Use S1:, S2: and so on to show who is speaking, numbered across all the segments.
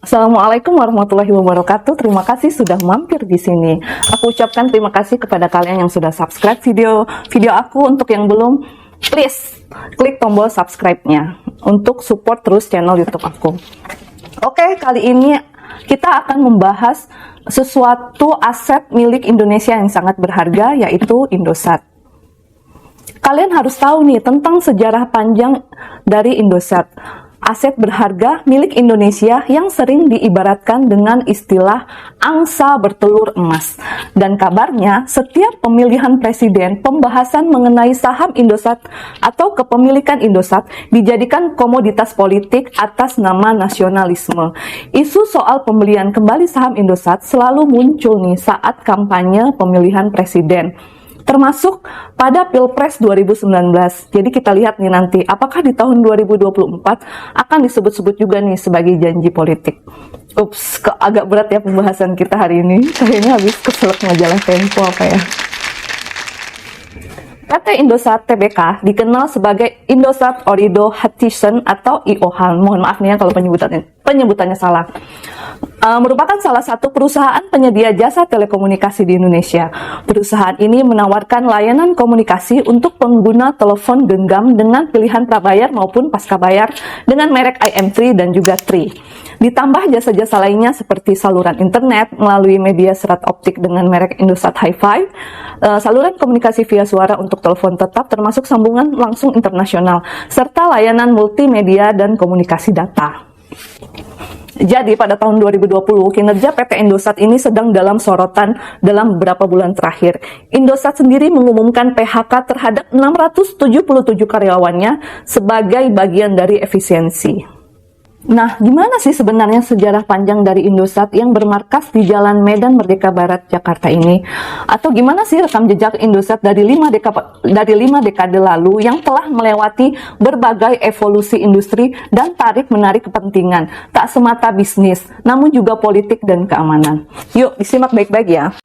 S1: Assalamualaikum warahmatullahi wabarakatuh. Terima kasih sudah mampir di sini. Aku ucapkan terima kasih kepada kalian yang sudah subscribe video aku. Untuk yang belum, please klik tombol subscribe-nya untuk support terus channel YouTube aku. Oke, kali ini kita akan membahas sesuatu aset milik Indonesia yang sangat berharga, yaitu Indosat. Kalian harus tahu nih tentang sejarah panjang dari Indosat. Aset berharga milik Indonesia yang sering diibaratkan dengan istilah angsa bertelur emas. Dan kabarnya, setiap pemilihan presiden, pembahasan mengenai saham Indosat atau kepemilikan Indosat dijadikan komoditas politik atas nama nasionalisme. Isu soal pembelian kembali saham Indosat selalu muncul nih saat kampanye pemilihan presiden, termasuk pada Pilpres 2019. Jadi kita lihat nih nanti, apakah di tahun 2024 akan disebut-sebut juga nih sebagai janji politik. Ups, kok agak berat ya pembahasan kita hari ini. Kayaknya habis keselak majalah Tempo apa ya. PT Indosat Tbk dikenal sebagai Indosat Ooredoo Hutchison atau IOHAN. Mohon maaf nih ya kalau penyebutannya salah. Merupakan salah satu perusahaan penyedia jasa telekomunikasi di Indonesia. Perusahaan ini menawarkan layanan komunikasi untuk pengguna telepon genggam dengan pilihan prabayar maupun pascabayar dengan merek IM3 dan juga Tri. Ditambah jasa-jasa lainnya seperti saluran internet melalui media serat optik dengan merek Indosat Hi-Fi, saluran komunikasi via suara untuk telepon tetap termasuk sambungan langsung internasional, serta layanan multimedia dan komunikasi data. Jadi pada tahun 2020, kinerja PT Indosat ini sedang dalam sorotan dalam beberapa bulan terakhir. Indosat sendiri mengumumkan PHK terhadap 677 karyawannya sebagai bagian dari efisiensi. Nah, gimana sih sebenarnya sejarah panjang dari Indosat yang bermarkas di Jalan Medan Merdeka Barat, Jakarta ini? Atau gimana sih rekam jejak Indosat dari 5 dekade lalu yang telah melewati berbagai evolusi industri dan tarik-menarik kepentingan, tak semata bisnis, namun juga politik dan keamanan. Yuk, disimak baik-baik ya.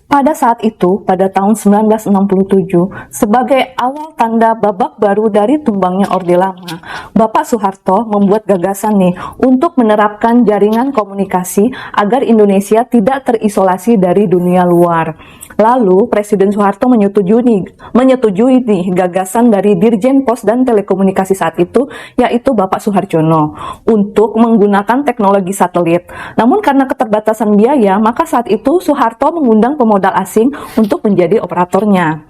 S1: Pada saat itu, pada tahun 1967, sebagai awal tanda babak baru dari tumbangnya Orde Lama, Bapak Soeharto membuat gagasan nih untuk menerapkan jaringan komunikasi agar Indonesia tidak terisolasi dari dunia luar. Lalu, Presiden Soeharto menyetujui nih gagasan dari Dirjen Pos dan Telekomunikasi saat itu, yaitu Bapak Soeharjono, untuk menggunakan teknologi satelit. Namun karena keterbatasan biaya, maka saat itu Soeharto mengundang pemodal asing untuk menjadi operatornya.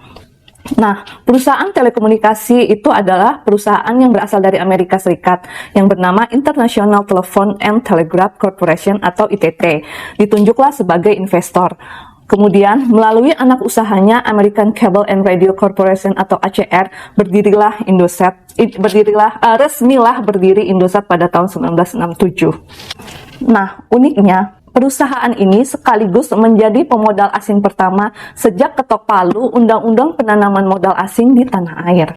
S1: Nah, perusahaan telekomunikasi itu adalah perusahaan yang berasal dari Amerika Serikat yang bernama International Telephone and Telegraph Corporation atau ITT. Ditunjuklah sebagai investor. Kemudian, melalui anak usahanya American Cable and Radio Corporation atau ACR, resmilah berdiri Indosat pada tahun 1967. Nah, uniknya, perusahaan ini sekaligus menjadi pemodal asing pertama sejak ketok palu Undang-Undang Penanaman Modal Asing di tanah air.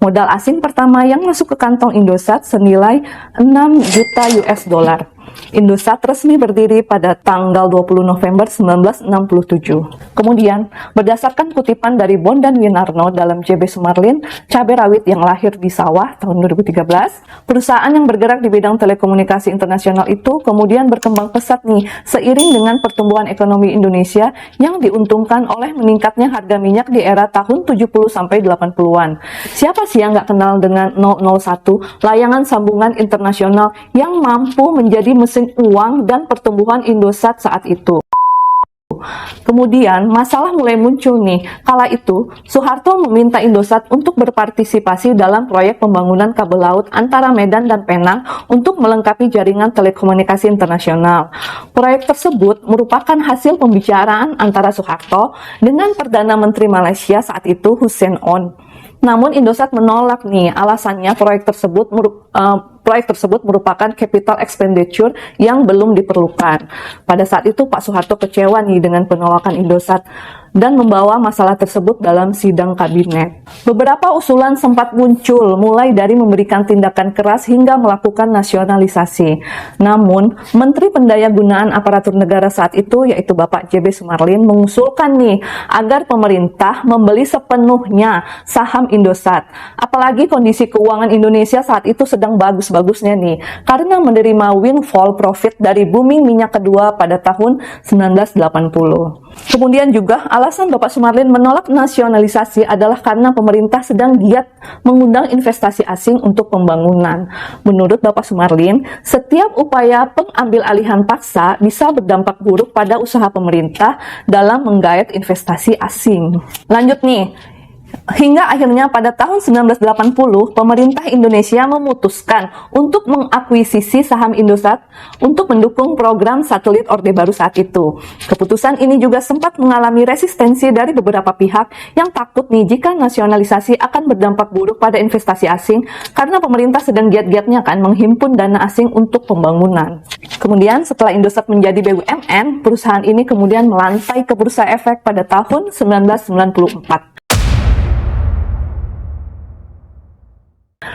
S1: Modal asing pertama yang masuk ke kantong Indosat senilai 6 juta US dollar. Indosat resmi berdiri pada tanggal 20 November 1967. Kemudian, berdasarkan kutipan dari Bondan Winarno dalam JB Sumarlin, cabai rawit yang lahir di sawah tahun 2013, perusahaan yang bergerak di bidang telekomunikasi internasional itu kemudian berkembang pesat nih, seiring dengan pertumbuhan ekonomi Indonesia yang diuntungkan oleh meningkatnya harga minyak di era tahun 70-80-an. Siapa sih yang nggak kenal dengan 001, layangan sambungan internasional yang mampu menjadi mesin uang dan pertumbuhan Indosat saat itu. Kemudian masalah mulai muncul nih. Kala itu Soeharto meminta Indosat untuk berpartisipasi dalam proyek pembangunan kabel laut antara Medan dan Penang untuk melengkapi jaringan telekomunikasi internasional. Proyek tersebut merupakan hasil pembicaraan antara Soeharto dengan Perdana Menteri Malaysia saat itu Hussein On. Namun Indosat menolak nih, alasannya proyek tersebut merupakan capital expenditure yang belum diperlukan. Pada saat itu Pak Soeharto kecewa nih dengan penolakan Indosat. dan membawa masalah tersebut dalam sidang kabinet. Beberapa usulan sempat muncul, mulai dari memberikan tindakan keras hingga melakukan nasionalisasi. Namun, Menteri Pendayagunaan Aparatur Negara saat itu, yaitu Bapak JB Sumarlin, mengusulkan nih agar pemerintah membeli sepenuhnya saham Indosat. Apalagi kondisi keuangan Indonesia saat itu sedang bagus-bagusnya nih, karena menerima windfall profit dari booming minyak kedua pada tahun 1980. Kemudian juga alasan Bapak Sumarlin menolak nasionalisasi adalah karena pemerintah sedang giat mengundang investasi asing untuk pembangunan. Menurut Bapak Sumarlin, setiap upaya pengambil alihan paksa bisa berdampak buruk pada usaha pemerintah dalam menggait investasi asing. Lanjut nih. Hingga akhirnya pada tahun 1980, pemerintah Indonesia memutuskan untuk mengakuisisi saham Indosat untuk mendukung program satelit Orde Baru saat itu. Keputusan ini juga sempat mengalami resistensi dari beberapa pihak yang takut nih jika nasionalisasi akan berdampak buruk pada investasi asing karena pemerintah sedang giat-giatnya kan menghimpun dana asing untuk pembangunan. Kemudian setelah Indosat menjadi BUMN, perusahaan ini kemudian melantai ke Bursa Efek pada tahun 1994.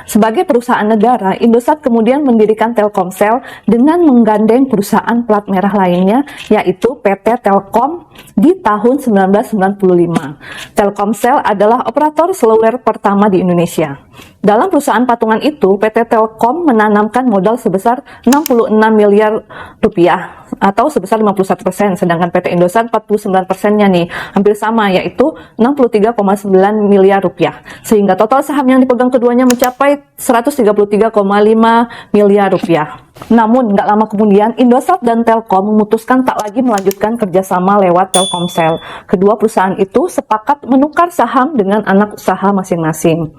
S1: Sebagai perusahaan negara, Indosat kemudian mendirikan Telkomsel dengan menggandeng perusahaan plat merah lainnya, yaitu PT Telkom di tahun 1995. Telkomsel adalah operator seluler pertama di Indonesia. Dalam perusahaan patungan itu, PT Telkom menanamkan modal sebesar 66 miliar rupiah atau sebesar 51%, sedangkan PT Indosat 49%-nya nih, hampir sama, yaitu 63,9 miliar rupiah. Sehingga total saham yang dipegang keduanya mencapai 133,5 miliar rupiah. Namun, nggak lama kemudian, Indosat dan Telkom memutuskan tak lagi melanjutkan kerjasama lewat Telkomsel. Kedua perusahaan itu sepakat menukar saham dengan anak usaha masing-masing.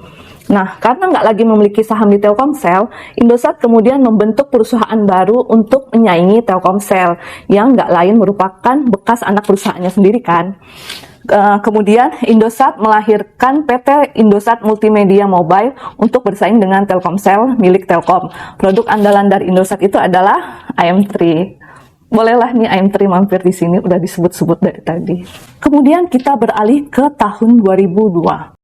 S1: Nah, karena nggak lagi memiliki saham di Telkomsel, Indosat kemudian membentuk perusahaan baru untuk menyaingi Telkomsel, yang nggak lain merupakan bekas anak perusahaannya sendiri kan. Kemudian Indosat melahirkan PT Indosat Multimedia Mobile untuk bersaing dengan Telkomsel milik Telkom. Produk andalan dari Indosat itu adalah IM3. Bolehlah nih IM3 mampir di sini, udah disebut-sebut dari tadi. Kemudian kita beralih ke tahun 2002.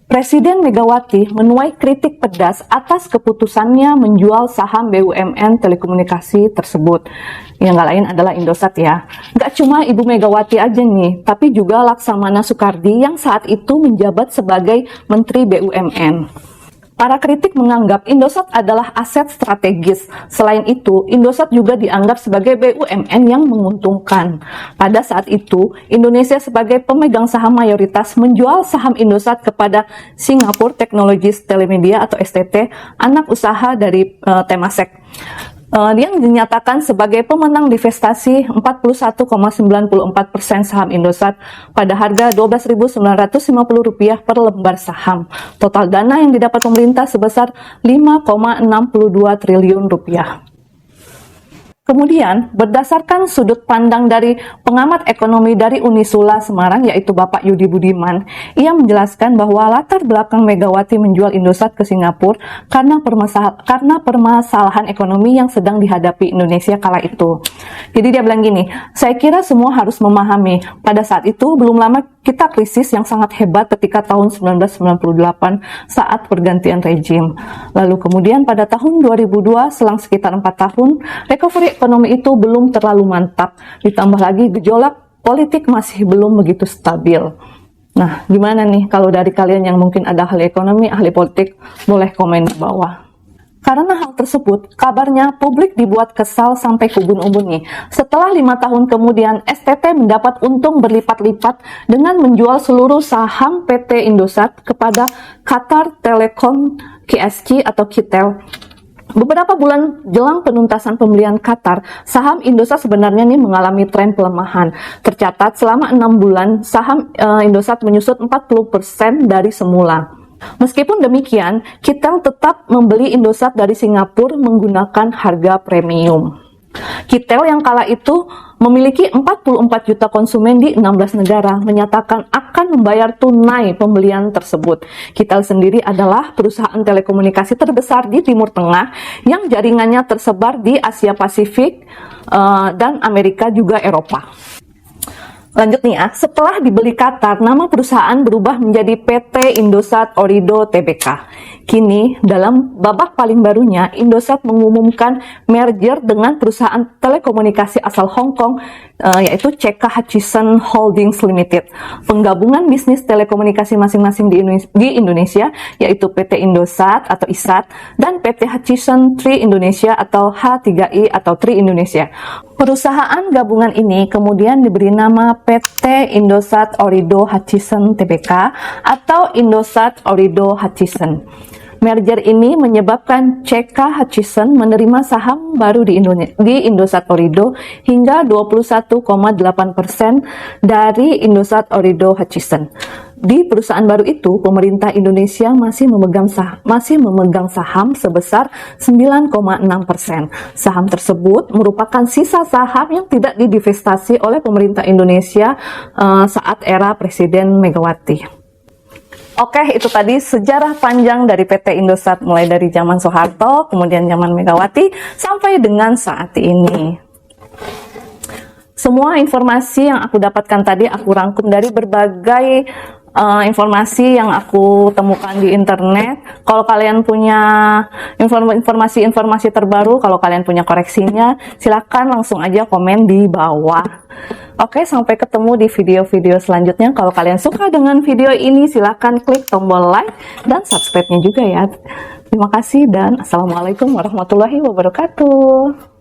S1: Presiden Megawati menuai kritik pedas atas keputusannya menjual saham BUMN telekomunikasi tersebut. Yang nggak lain adalah Indosat ya. Nggak cuma Ibu Megawati aja nih, tapi juga Laksamana Soekardi yang saat itu menjabat sebagai Menteri BUMN. Para kritik menganggap Indosat adalah aset strategis. Selain itu, Indosat juga dianggap sebagai BUMN yang menguntungkan. Pada saat itu, Indonesia sebagai pemegang saham mayoritas menjual saham Indosat kepada Singapore Technologies Telemedia atau STT, anak usaha dari Temasek. Dia dinyatakan sebagai pemenang divestasi 41,94% saham Indosat pada harga Rp12.950 per lembar saham. Total dana yang didapat pemerintah sebesar Rp5,62 triliun. Kemudian, berdasarkan sudut pandang dari pengamat ekonomi dari Unisula Semarang, yaitu Bapak Yudi Budiman, ia menjelaskan bahwa latar belakang Megawati menjual Indosat ke Singapura karena permasalahan ekonomi yang sedang dihadapi Indonesia kala itu. Jadi dia bilang gini, saya kira semua harus memahami, pada saat itu belum lama kita krisis yang sangat hebat ketika tahun 1998 saat pergantian rejim. Lalu kemudian pada tahun 2002, selang sekitar 4 tahun, recovery ekonomi itu belum terlalu mantap. Ditambah lagi gejolak politik masih belum begitu stabil. Nah, gimana nih kalau dari kalian yang mungkin ada ahli ekonomi, ahli politik, boleh komen di bawah. Karena hal tersebut, kabarnya publik dibuat kesal sampai kubun-ubun nih. Setelah 5 tahun kemudian, STT mendapat untung berlipat-lipat dengan menjual seluruh saham PT Indosat kepada Qatar Telecom KSC atau Kitel. Beberapa bulan jelang penuntasan pembelian Qatar, saham Indosat sebenarnya nih mengalami tren pelemahan. Tercatat selama 6 bulan, saham Indosat menyusut 40% dari semula. Meskipun demikian, Kitel tetap membeli Indosat dari Singapura menggunakan harga premium. Kitel yang kala itu memiliki 44 juta konsumen di 16 negara menyatakan akan membayar tunai pembelian tersebut. Kitel sendiri adalah perusahaan telekomunikasi terbesar di Timur Tengah yang jaringannya tersebar di Asia Pasifik dan Amerika juga Eropa. Lanjut nih ya, setelah dibeli Qatar, nama perusahaan berubah menjadi PT Indosat Ooredoo Tbk. Kini, dalam babak paling barunya, Indosat mengumumkan merger dengan perusahaan telekomunikasi asal Hong Kong, yaitu CK Hutchison Holdings Limited. Penggabungan bisnis telekomunikasi masing-masing di Indonesia, yaitu PT Indosat atau ISAT, dan PT Hutchison Tri Indonesia atau H3I atau Tri Indonesia. Perusahaan gabungan ini kemudian diberi nama PT Indosat Ooredoo Hutchison Tbk atau Indosat Ooredoo Hutchison. Merger ini menyebabkan CK Hutchison menerima saham baru di Indosat Ooredoo hingga 21,8% dari Indosat Ooredoo Hutchison. Di perusahaan baru itu, pemerintah Indonesia masih memegang saham sebesar 9,6%. Saham tersebut merupakan sisa saham yang tidak didivestasi oleh pemerintah Indonesia saat era Presiden Megawati. Oke, itu tadi sejarah panjang dari PT Indosat mulai dari zaman Soeharto, kemudian zaman Megawati, sampai dengan saat ini. Semua informasi yang aku dapatkan tadi aku rangkum dari berbagai informasi yang aku temukan di internet. Kalau kalian punya informasi-informasi terbaru, kalau kalian punya koreksinya, silakan langsung aja komen di bawah. Oke, sampai ketemu di video-video selanjutnya. Kalau kalian suka dengan video ini, silakan klik tombol like dan subscribe-nya juga ya. Terima kasih dan assalamualaikum warahmatullahi wabarakatuh.